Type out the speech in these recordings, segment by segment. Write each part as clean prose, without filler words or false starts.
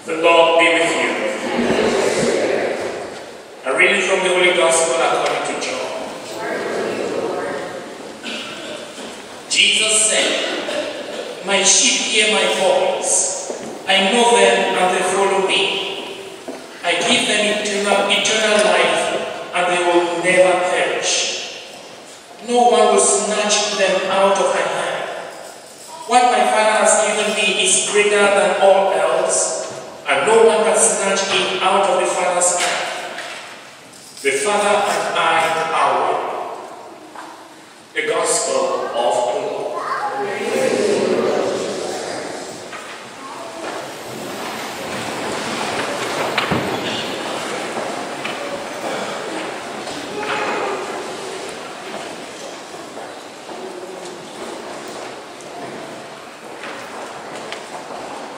The Lord be with you. A reading from the Holy Gospel according to John. Jesus said, "My sheep hear my voice. I know them and they follow me. I give them eternal life and they will never perish. No one will snatch them out of my hand. What my Father has given me is greater than all else, and no one can snatch it out of the Father's hand. The Father and I are one." The Gospel of the Lord.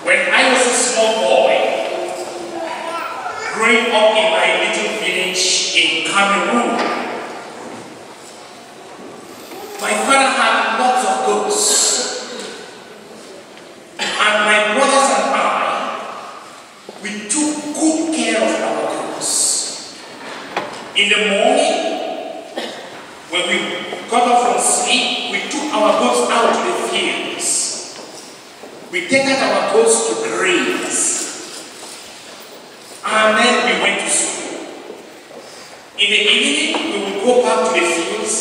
When I was a small boy, growing up in my little village in Cameroon, my father had lots of goats, and my brothers and I, we took good care of our goats. In the morning, when we got up from sleep, we took our goats out to the fields. We take out our goats to graze, and then we went to school. In the evening, we would go back to the fields,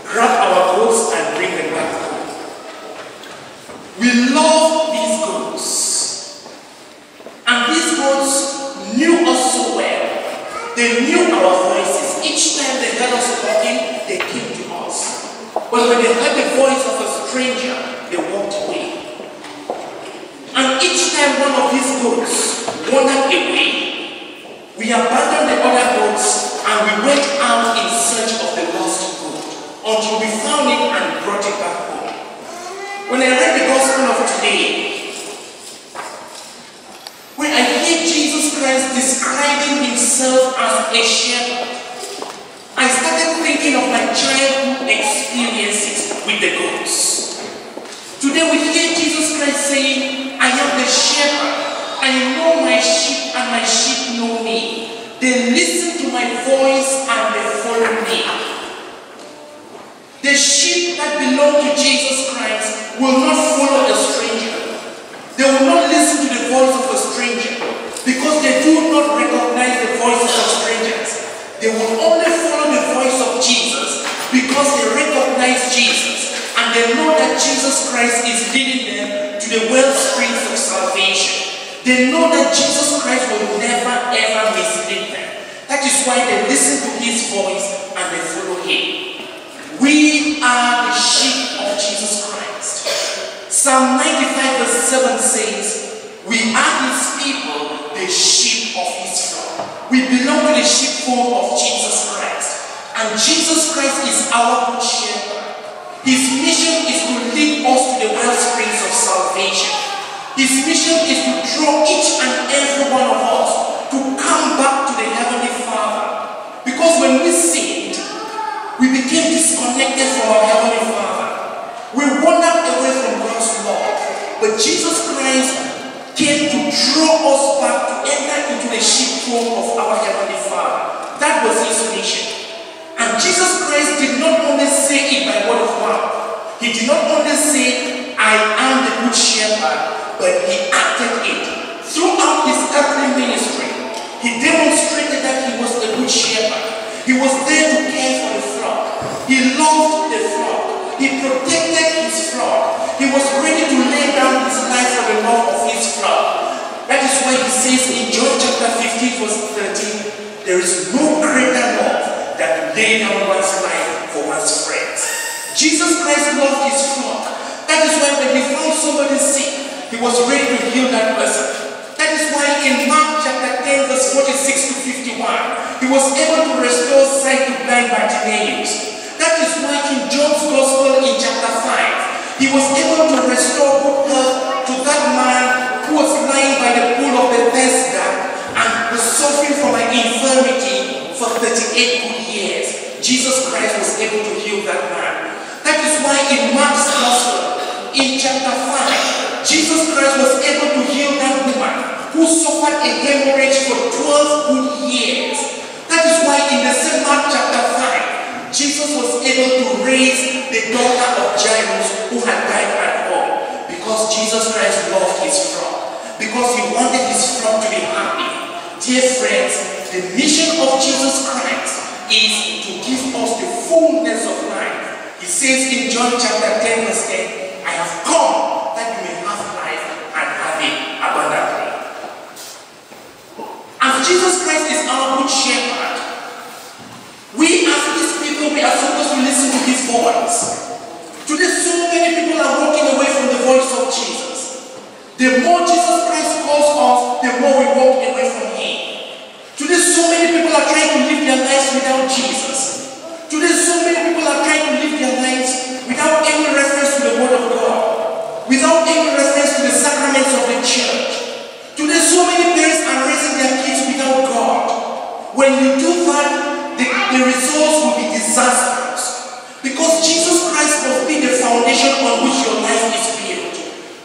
grab our goats, and bring them back home. We loved these goats, and these goats knew us so well. They knew our voices. Each time they heard us talking, they came to us. But when they heard the voice of a stranger, they walked away. And each time one of these goats wandered away, we abandoned the other goats and we went out in search of the lost goat until we found it and brought it back home. When I read the Gospel of today, when I hear Jesus Christ describing himself as a shepherd, I started thinking of my childhood experiences with the goats. Today we hear Jesus Christ saying, "I am the shepherd. I know my sheep and my sheep know me. They listen to my voice and they follow me." The sheep that belong to Jesus Christ will not follow a stranger. They will not listen to the voice of a stranger because they do not recognize the voices of strangers. They will only follow the voice of Jesus because they recognize Jesus and they know that Jesus Christ is leading them to the wellsprings of salvation. They know that Jesus Christ will never ever mislead them. That is why they listen to his voice and they follow him. We are the sheep of Jesus Christ. Psalm 95 verse 7 says, "We are his people, the sheep of his flock." We belong to the sheepfold of Jesus Christ. And Jesus Christ is our good shepherd. His mission is to lead us to the wellsprings of salvation. His mission is to draw each and every one of us to come back to the Heavenly Father. Because when we sinned, we became disconnected from our Heavenly Father. We wandered away from God's love. But Jesus Christ came to draw us back to enter into the sheepfold of our Heavenly Father. That was his mission. And Jesus Christ did not only say it by word of mouth. He did not only say, "I am the good shepherd," but he acted it. Throughout his earthly ministry, he demonstrated that he was a good shepherd. He was there to care for the flock. He loved the flock. He protected his flock. He was ready to lay down his life for the love of his flock. That is why he says in John chapter 15 verse 13, "There is no greater love than to lay down one's life for one's friends." Jesus Christ loved his flock. That is why when he found somebody sick, he was ready to heal that person. That is why in Mark chapter 10 verse 46 to 51, he was able to restore sight to blind Bartimaeus. That is why in John's Gospel in chapter 5, he was able to restore good health to that man who was lying by the pool of Bethesda and was suffering from an infirmity for 38 good years. Jesus Christ was able to heal that man. That is why in Mark's Gospel, in chapter 5, Jesus Christ was able to heal that woman who suffered a hemorrhage for 12 good years. That is why in the same Mark chapter 5, Jesus was able to raise the daughter of Jairus who had died at home, because Jesus Christ loved his flock, because he wanted his flock to be happy. Dear friends, the mission of Jesus Christ is to give us the fullness of life. He says in John chapter 10 verse 10, I have come that you may have life and have it abundantly. As Jesus Christ is our good shepherd, we as his people, we are supposed to listen to his voice. Today so many people are walking away from the voice of Jesus. The more Jesus Christ calls us, the more we walk away from him. Today so many people are trying to live their lives without Jesus. Today so many people are trying to live their lives without any reference to the word of God, without any reference to the sacraments of the church. Today so many parents are raising their kids without God. When you do that, the results will be disastrous, because Jesus Christ must be the foundation on which your life is built.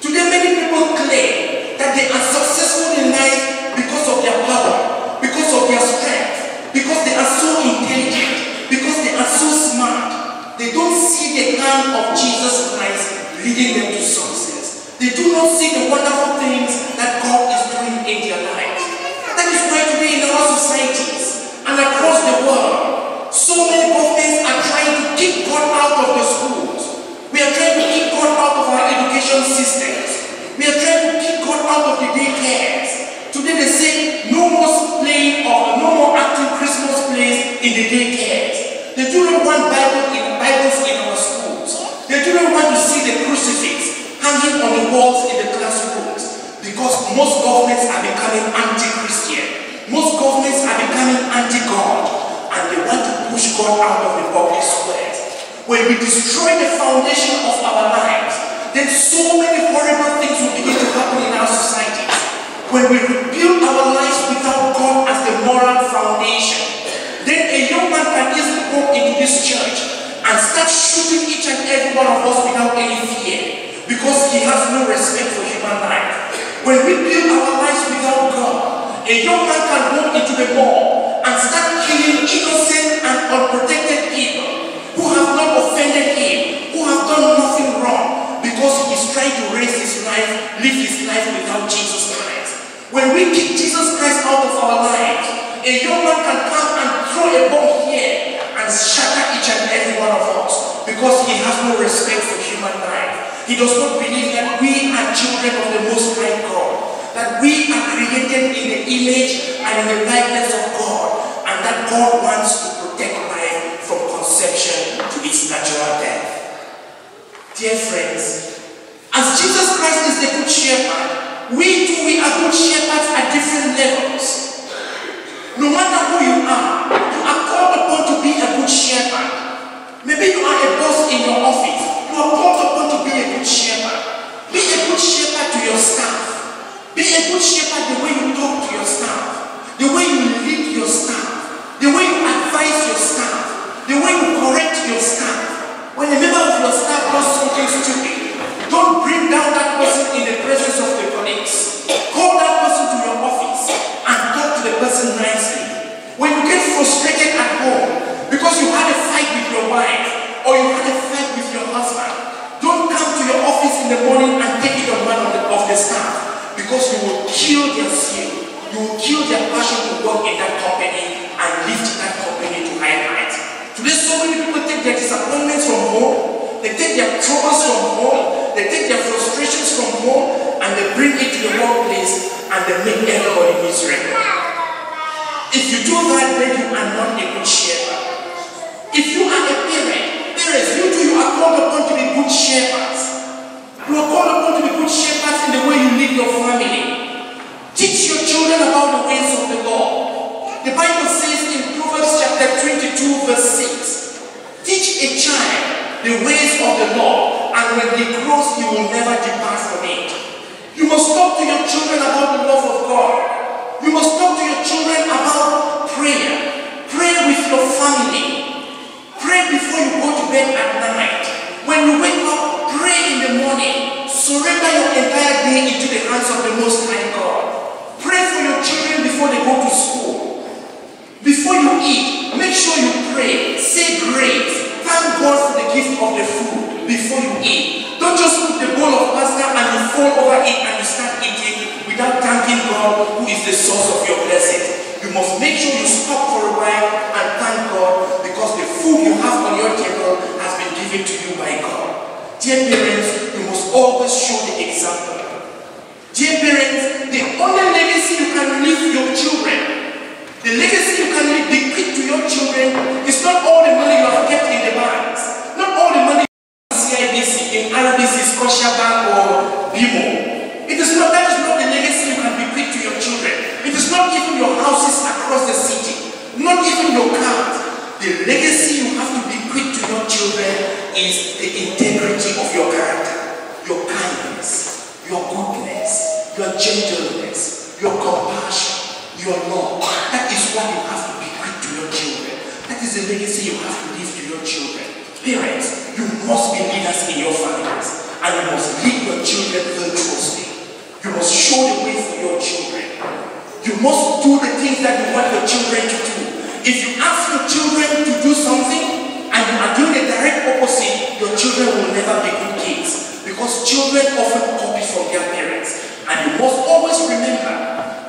Today many people claim that they are successful in life because of their power, because of their strength, because they are so intelligent, because they are so smart. They don't see the hand of Jesus Christ leading them to success. They do not see the wonderful things that God is doing in their lives. That is why today in our societies and across the world, so many governments are trying to kick God out of the schools. We are trying to kick God out of our education systems. We are trying to kick God out of the daycares. Today they say no more playing or no more acting Christmas plays in the daycares. They do not want Bibles in our schools. They do not want to see the crucifix hanging on the walls in the classrooms, because most governments are becoming anti-Christian. Most governments are becoming anti-God, and they want to push God out of the public squares. When we destroy the foundation of our lives, then so many horrible things will begin to happen in our societies. When we rebuild our lives without God as the moral foundation, then a young man can easily go into this church and start shooting each and every one of us without any fear, because he has no respect for human life. When we build our lives without God, a young man can walk into the mall and start killing innocent and unprotected people who have not offended him, who have done nothing wrong, because he is trying to raise his life, live his life without Jesus Christ. When we kick Jesus Christ out of our lives, a young man can come and throw a bomb here and shatter each and every one of us, because he has no respect for human life. He does not believe that we are children of the Most High God, that we are created in the image and in the likeness of God, and that God wants to protect life from conception to its natural death. Dear friends, as Jesus Christ is the good shepherd, we are good shepherds at different levels. No matter who you are called upon to be a good shepherd. Maybe you are a boss in your office. You are called upon to be a good shepherd. Be a good shepherd to your staff. Be a good shepherd the way you talk to your staff, the way you lead your staff, the way you advise your staff, the way you correct your staff. When a member of your staff does something stupid, don't bring down that person in the presence of the colleagues. Call that person to your office and talk to the person nicely. When you get frustrated at home because you had a fight with your wife or you had a fight with your husband, don't come to your office in the morning and take it on one of the staff, because you will kill their zeal. You will kill their passion to work in that company and lift that company to high heights. Today so many people take their disappointments from home, they take their troubles from home, they take their frustrations from home, and they bring it to the workplace and they make everybody miserable. If you do that, then you are not a good shepherd. If you are a parents, you are called upon to be good shepherds. You are called upon to be good shepherds in the way you lead your family. Teach your children about the ways of the Lord. The Bible says in Proverbs chapter 22 verse 6, teach a child the ways of the Lord, and when he grows, he will never depart from it. You must talk to your children about the love of God. You must talk to your children about prayer. Pray with your family. Pray before you go to bed at night. When you wake up, pray in the morning. Surrender your entire day into the hands of the Most High God. Pray for The legacy you can bequeath to your children is not all the money you have kept in the banks, not all the money in CIBC, in RBC, Scotiabank, or BMO. That is not the legacy you can bequeath to your children. It is not even your houses across the city, not even your cars. The legacy you have to bequeath to your children is the integrity of your character, your kindness, your goodness, your gentleness, your compassion, your love. That is what you have to bequeath to your children. That is the legacy you have to leave to your children. Parents, you must be leaders in your families, and you must lead your children virtuously. You must show the way for your children. You must do the things that you want your children to do. If you ask your children to do something and you are doing the direct opposite, your children will never be good kids, because children often copy from their parents. And you must always remember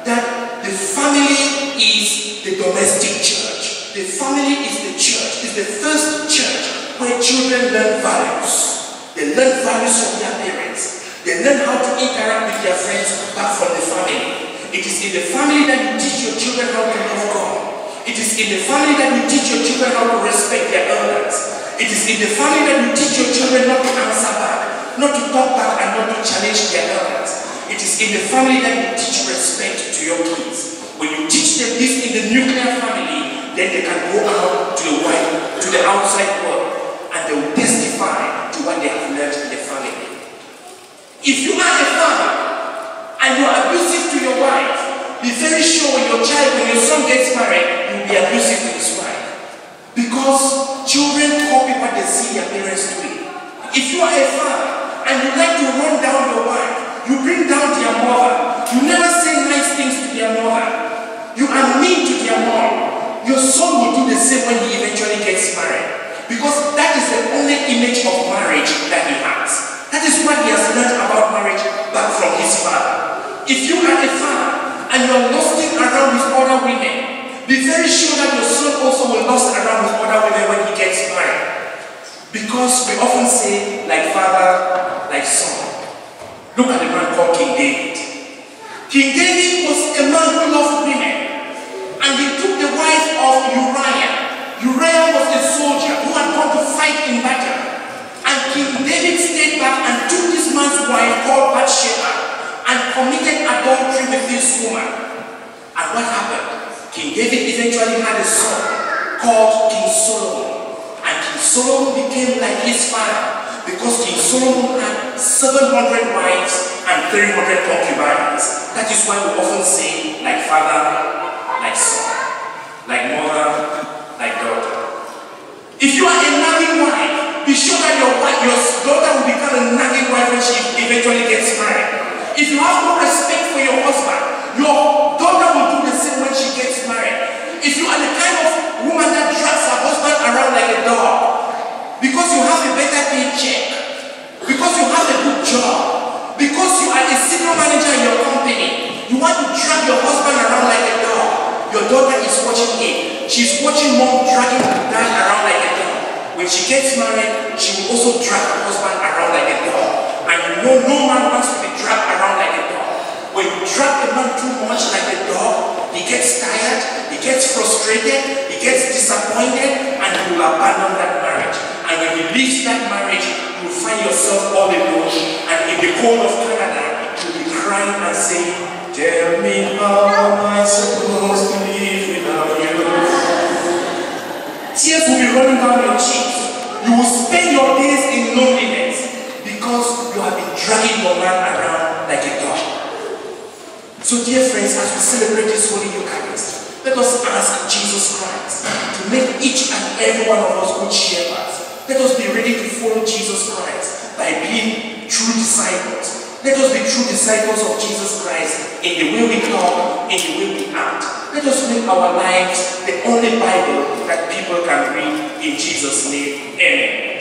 that the family is the domestic church. The family is the church, is the first church where children learn values. They learn values from their parents. They learn how to interact with their friends back from the family. It is in the family that you teach your children how to love God. It is in the family that you teach your children how to respect their elders. It is in the family that you teach your children not to answer back, not to talk back, and not to challenge their elders. It is in the family that you teach respect to your kids. When you teach them this in the nuclear family, then they can go out to the outside world, and they will testify to what they have learned in the family. If you are a father and you are abusive to your wife, be very sure when your son gets married, you will be abusive to his wife. Because children copy what they see their parents doing. If you are a father and you like to run down your wife, you bring down their mother, you never say nice things to their mother, you are mean to their mom, your son will do the same when he eventually gets married. Because that is the only image of marriage that he has. That is what he has learned about marriage back from his father. If you are a father and you are lusting around with other women, be very sure that your son also will lust around with other women when he gets married. Because we often say, like father, like son. Look at the man called King David. King David was a man who loved women, and he took the wife of Uriah. Uriah was a soldier who had gone to fight in battle. And King David stayed back and took this man's wife called Bathsheba and committed adultery with this woman. And what happened? King David eventually had a son called King Solomon. And King Solomon became like his father, because King Solomon had 700 wives and 300 concubines. That is why we often say, like father, like son, like mother, like daughter. If you are a nagging wife, be sure that your daughter will become a nagging wife when she eventually gets married. If you have no respect for your husband, your daughter will do the same when she gets married. If you are the kind of woman that drags her husband around like a dog, because you have a better paycheck, because you have a good job, because you are a senior manager in your company, you want to drag your husband around like a dog. Your daughter is watching it. She's watching mom dragging her dad around like a dog. When she gets married, she will also drag her husband around like a dog. And you know no man wants to be dragged around like a dog. When you drag a man too much like a dog, he gets tired, he gets frustrated, he gets disappointed, and he will abandon that marriage. And when he leaves that marriage, you will find yourself all alone, and in the cold of Canada, you'll be crying and saying, "Tell me, how am I supposed to live without you?" Tears will be running down your cheeks. You will spend your days in loneliness because you have been dragging your man around like a dog. So dear friends, as we celebrate this Holy Eucharist, let us ask Jesus Christ to make each and every one of us good shepherds. Let us be ready to follow Jesus Christ by being true disciples. Let us be true disciples of Jesus Christ in the way we talk, in the way we act. Let us make our lives the only Bible that people can read. In Jesus' name, amen.